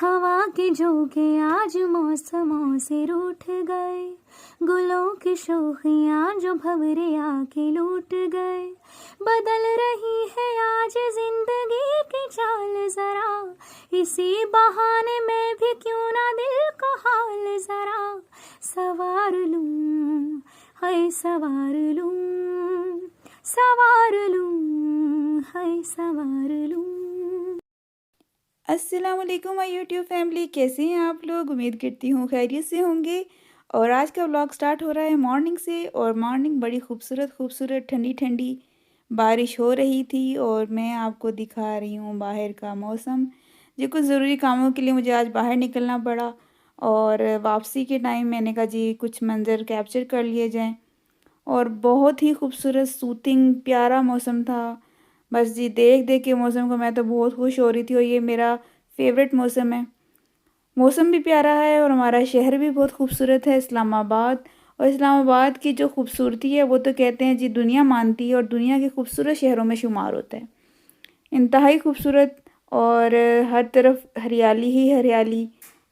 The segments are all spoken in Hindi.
हवा के झोंके आज मौसमों से रूठ गए, गुलों की शोखियाँ जो भंवरे आके लूट गए। बदल रही है आज जिंदगी की चाल जरा, इसी बहाने मैं भी क्यों ना दिल का हाल जरा सवार लूं, है सवार लूं, सवार लूं, है सवार लूं। अस्सलाम वालेकुम माय यूट्यूब फैमिली, कैसे हैं आप लोग। उम्मीद करती हूँ खैरियत से होंगे। और आज का व्लॉग स्टार्ट हो रहा है मॉर्निंग से। और मॉर्निंग बड़ी खूबसूरत ठंडी ठंडी बारिश हो रही थी और मैं आपको दिखा रही हूँ बाहर का मौसम। जी कुछ ज़रूरी कामों के लिए मुझे आज बाहर निकलना पड़ा और वापसी के टाइम मैंने कहा जी कुछ मंज़र कैप्चर कर लिए जाएँ। और बहुत ही खूबसूरत सूथिंग प्यारा मौसम था। बस जी देख देख के मौसम को मैं तो बहुत खुश हो रही थी और ये मेरा फेवरेट मौसम है। मौसम भी प्यारा है और हमारा शहर भी बहुत खूबसूरत है इस्लामाबाद। और इस्लामाबाद की जो खूबसूरती है वो तो कहते हैं जी दुनिया मानती है और दुनिया के खूबसूरत शहरों में शुमार होता है। इंतहाई खूबसूरत और हर तरफ हरियाली ही हरियाली।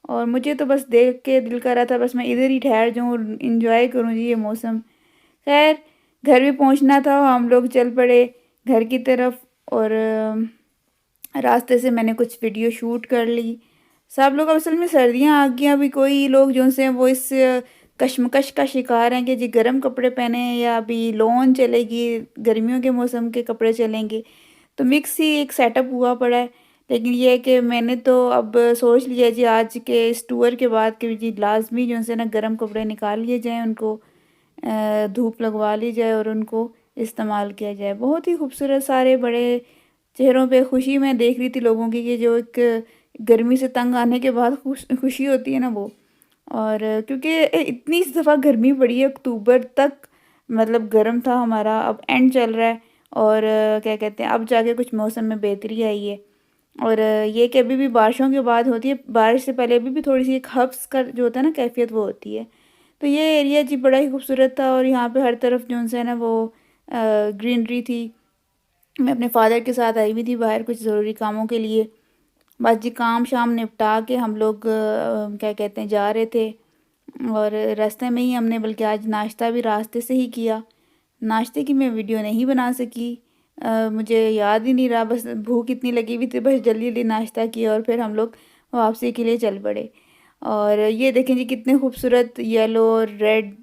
और मुझे तो बस देख के दिल कर रहा था बस मैं इधर ही ठहर जाऊँ और इंजॉय करूँ जी ये मौसम। खैर घर भी पहुंचना था, हम लोग चल पड़े घर की तरफ। और रास्ते से मैंने कुछ वीडियो शूट कर ली। सब लोग असल में सर्दियां आ गई, अभी कोई लोग जो से वो इस कशमकश का शिकार हैं कि जी गर्म कपड़े पहने या अभी लॉन चलेगी, गर्मियों के मौसम के कपड़े चलेंगे। तो मिक्स ही एक सेटअप हुआ पड़ा है। लेकिन ये है कि मैंने तो अब सोच लिया जी आज के इस टूर के बाद कि जी लाजमी जो से ना गर्म कपड़े निकाल लिए जाएँ, उनको धूप लगवा ली जाए और उनको इस्तेमाल किया जाए। बहुत ही खूबसूरत सारे बड़े चेहरों पे खुशी मैं देख रही थी लोगों की कि जो एक गर्मी से तंग आने के बाद खुशी होती है ना वो। और क्योंकि इतनी इस दफ़ा गर्मी पड़ी है अक्टूबर तक, मतलब गर्म था हमारा, अब एंड चल रहा है। और क्या कहते हैं अब जाके कुछ मौसम में बेहतरी आई है। और ये कि अभी भी बारिशों के बाद होती है, बारिश से पहले अभी भी थोड़ी सी एक हब्स का जो होता है ना कैफियत वो होती है। तो ये एरिया जी बड़ा ही खूबसूरत था और यहाँ पे हर तरफ जो है ना वो ग्रीनरी थी। मैं अपने फादर के साथ आई हुई थी बाहर कुछ ज़रूरी कामों के लिए। बस जी काम शाम निपटा के हम लोग क्या कहते हैं जा रहे थे। और रास्ते में ही हमने बल्कि आज नाश्ता भी रास्ते से ही किया। नाश्ते की मैं वीडियो नहीं बना सकी, मुझे याद ही नहीं रहा, बस भूख इतनी लगी हुई थी, बस जल्दी जल्दी नाश्ता किया और फिर हम लोग वापसी के लिए चल पड़े। और ये देखें जी कितने खूबसूरत येलो और रेड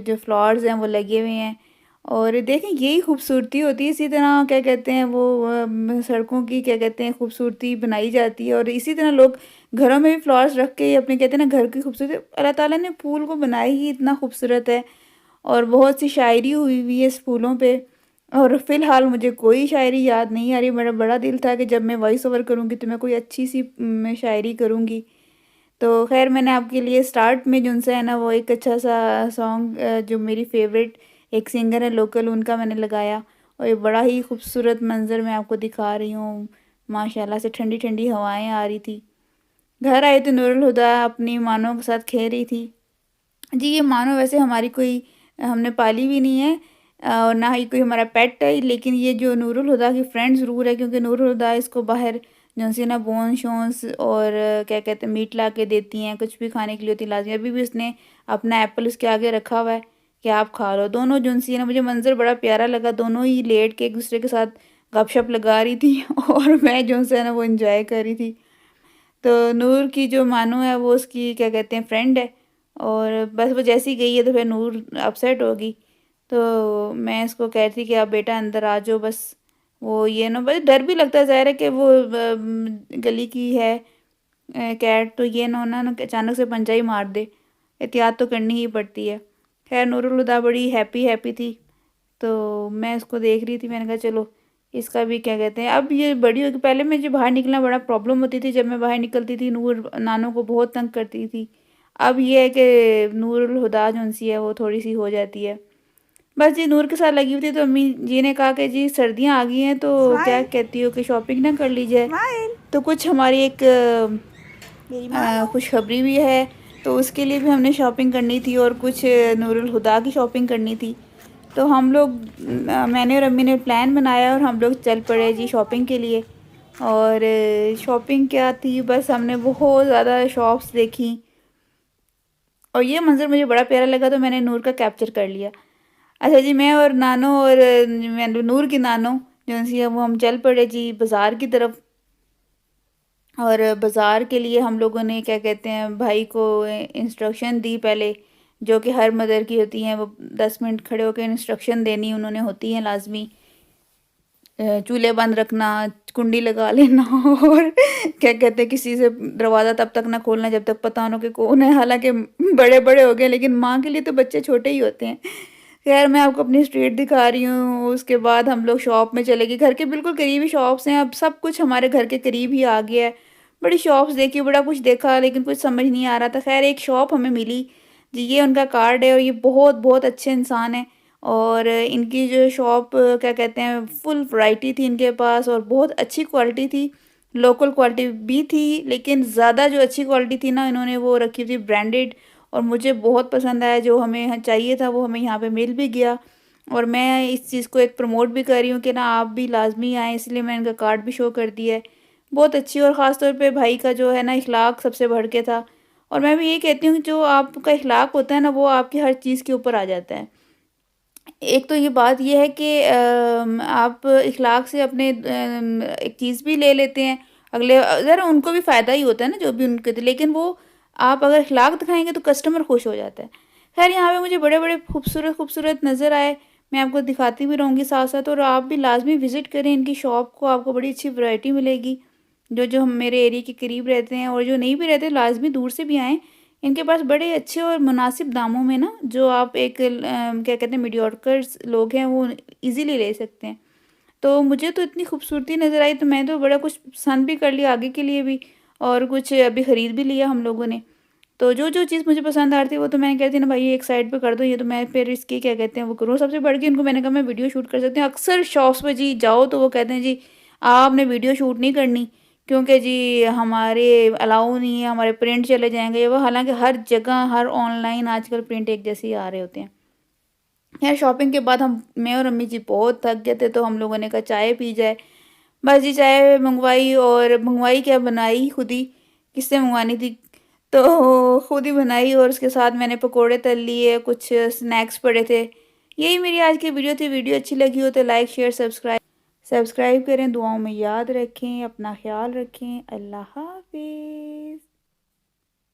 जो फ्लावर्स हैं वो लगे हुए हैं। और देखें यही खूबसूरती होती है, इसी तरह क्या कहते हैं वो सड़कों की क्या कहते हैं खूबसूरती बनाई जाती है। और इसी तरह लोग घरों में भी फ्लावर्स रख के अपने कहते हैं ना घर की खूबसूरती, अल्लाह ताला ने फूल को बनाया ही इतना खूबसूरत है। और बहुत सी शायरी हुई हुई है इस फूलों पे। और फ़िलहाल मुझे कोई शायरी याद नहीं आ रही। मेरा बड़ा दिल था कि जब मैं वॉइस ओवर करूँगी तो मैं कोई अच्छी सी मैं शायरी करूँगी। तो खैर मैंने आपके लिए स्टार्ट में जो उनसे है ना वो एक अच्छा सा सॉन्ग जो मेरी फेवरेट एक सिंगर है लोकल उनका मैंने लगाया। और ये बड़ा ही खूबसूरत मंज़र मैं आपको दिखा रही हूँ। माशाल्लाह से ठंडी ठंडी हवाएं आ रही थी। घर आए तो नूरुल हुदा अपनी मानों के साथ खेल रही थी। जी ये मानो वैसे हमारी कोई हमने पाली भी नहीं है और ना ही कोई हमारा पेट है, लेकिन ये जो नूरुल हुदा की फ्रेंड ज़रूर है क्योंकि नूरुल हुदा इसको बाहर जो सी ना बोन शोन्स और क्या कहते हैं मीट ला के देती हैं, कुछ भी खाने के लिए होती लाजमी। अभी भी उसने अपना एप्पल उसके आगे रखा हुआ है कि आप खा लो। दोनों जो सी है ना मुझे मंजर बड़ा प्यारा लगा, दोनों ही लेट के एक दूसरे के साथ गपशप लगा रही थी और मैं जो है ना वो इंजॉय कर रही थी। तो नूर की जो मानो है वो उसकी क्या कहते हैं फ्रेंड है। और बस वो जैसी गई है तो फिर नूर अपसेट होगी। तो मैं इसको कह रही थी कि आप बेटा अंदर आ जाओ, बस वो ये ना बस डर भी लगता है ज़ाहिर है कि वो गली की है कैट, तो ये ना अचानक से पंजा ही मार दे, एहतियात तो करनी ही पड़ती है। खैर नूरुल हुदा बड़ी हैप्पी हैप्पी थी तो मैं इसको देख रही थी, मैंने कहा चलो इसका भी क्या कहते हैं अब ये बड़ी होगी। पहले मुझे बाहर निकलना बड़ा प्रॉब्लम होती थी, जब मैं बाहर निकलती थी नूर नानों को बहुत तंग करती थी। अब ये है कि नूरुल हुदा जो सी है वो थोड़ी सी हो जाती है। बस जी नूर के साथ लगी हुई थी तो अम्मी जी ने कहा कि जी सर्दियाँ आ गई हैं तो क्या कहती हो कि शॉपिंग ना कर ली जाए। तो कुछ हमारी एक खुशखबरी भी है तो उसके लिए भी हमने शॉपिंग करनी थी और कुछ नूरुल हुदा की शॉपिंग करनी थी। तो हम लोग मैंने और अम्मी ने प्लान बनाया और हम लोग चल पड़े जी शॉपिंग के लिए। और शॉपिंग क्या थी, बस हमने बहुत ज़्यादा शॉप्स देखी और ये मंज़र मुझे बड़ा प्यारा लगा तो मैंने नूर का कैप्चर कर लिया। अच्छा जी, मैं और नानो और मैं नूर की नानो जो सी वो हम चल पड़े जी बाज़ार की तरफ। और बाज़ार के लिए हम लोगों ने क्या कहते हैं भाई को इंस्ट्रक्शन दी पहले, जो कि हर मदर की होती हैं, वो 10 मिनट खड़े होकर इंस्ट्रक्शन देनी उन्होंने होती है लाजमी। चूल्हे बंद रखना, कुंडी लगा लेना और क्या कहते हैं किसी से दरवाज़ा तब तक ना खोलना जब तक पता ना कि कौन है। हालाँकि बड़े-बड़े हो गए लेकिन माँ के लिए तो बच्चे छोटे ही होते हैं। ख़ैर मैं आपको अपनी स्ट्रीट दिखा रही हूँ, उसके बाद हम लोग शॉप में चले गए। घर के बिल्कुल करीब ही शॉप्स हैं, अब सब कुछ हमारे घर के करीब ही आ गया है। बड़ी शॉप्स देखी, बड़ा कुछ देखा लेकिन कुछ समझ नहीं आ रहा था। ख़ैर एक शॉप हमें मिली, जी ये उनका कार्ड है और ये बहुत-बहुत अच्छे इंसान हैं। और इनकी जो शॉप क्या कहते हैं फुल वैरायटी थी इनके पास और बहुत अच्छी क्वालिटी थी। लोकल क्वालिटी भी थी लेकिन ज़्यादा जो अच्छी क्वालिटी थी ना इन्होंने वो रखी थी ब्रांडेड, और मुझे बहुत पसंद आया। जो हमें यहाँ चाहिए था वो हमें यहाँ पे मिल भी गया। और मैं इस चीज़ को एक प्रमोट भी कर रही हूँ कि ना आप भी लाज़मी आएँ, इसलिए मैंने इनका कार्ड भी शो कर दिया है। बहुत अच्छी, और ख़ास तौर पे भाई का जो है ना इख़लाक़ सबसे बढ़ के था। और मैं भी यही कहती हूँ कि जो आपका इख़लाक़ होता है ना वो आपकी हर चीज़ के ऊपर आ जाता है। एक तो ये बात ये है कि आप इख़लाक़ से अपने एक चीज़ भी ले लेते हैं, अगले ज़रा उनको भी फ़ायदा ही होता है ना जो भी उनके थे, लेकिन वो आप अगर इख़लाक़ दिखाएँगे तो कस्टमर खुश हो जाता है। ख़ैर यहाँ पे मुझे बड़े-बड़े खूबसूरत-खूबसूरत नज़र आए, मैं आपको दिखाती भी रहूँगी साथ-साथ, और आप भी लाज़मी विज़िट करें इनकी शॉप को, आपको बड़ी अच्छी वैरायटी मिलेगी। जो हम मेरे एरिया के करीब रहते हैं और जो नहीं भी रहते लाज़मी दूर से भी आएँ। इनके पास बड़े अच्छे और मुनासिब दामों में ना जो आप एक क्या कहते हैं मीडियोक्र्स लोग हैं वो इजीली ले सकते हैं। तो मुझे तो इतनी खूबसूरती नज़र आई तो मैं तो बड़ा कुछ पसंद भी कर लिया आगे के लिए भी, और कुछ अभी ख़रीद भी लिया हम लोगों ने। तो जो चीज़ मुझे पसंद आ रही थी वो तो मैंने कह दी ना भाई एक साइड पे कर दो, ये तो मैं फिर इसकी क्या कहते हैं वो करूँ। सबसे बढ़ के उनको मैंने कहा मैं वीडियो शूट कर सकती हूँ। अक्सर शॉप्स पे जी जाओ तो वो कहते हैं जी आपने वीडियो शूट नहीं करनी क्योंकि जी हमारे अलाउ नहीं है, हमारे प्रिंट चले जाएँगे। वो हालाँकि हर जगह हर ऑनलाइन आजकल प्रिंट एक जैसे ही आ रहे होते हैं। खैर शॉपिंग के बाद हम मैं और अम्मी जी बहुत थक गए थे तो हम लोगों ने कहा चाय पी जाए। बस जी चाय मँगवाई, और मँगवाई क्या बनाई खुद ही, किससे मँगवानी थी तो खुद ही बनाई, और उसके साथ मैंने पकोड़े तल लिए, कुछ स्नैक्स पड़े थे। यही मेरी आज की वीडियो थी। वीडियो अच्छी लगी हो तो लाइक शेयर सब्सक्राइब करें, दुआओं में याद रखें, अपना ख़्याल रखें। अल्लाह हाफ़िज़।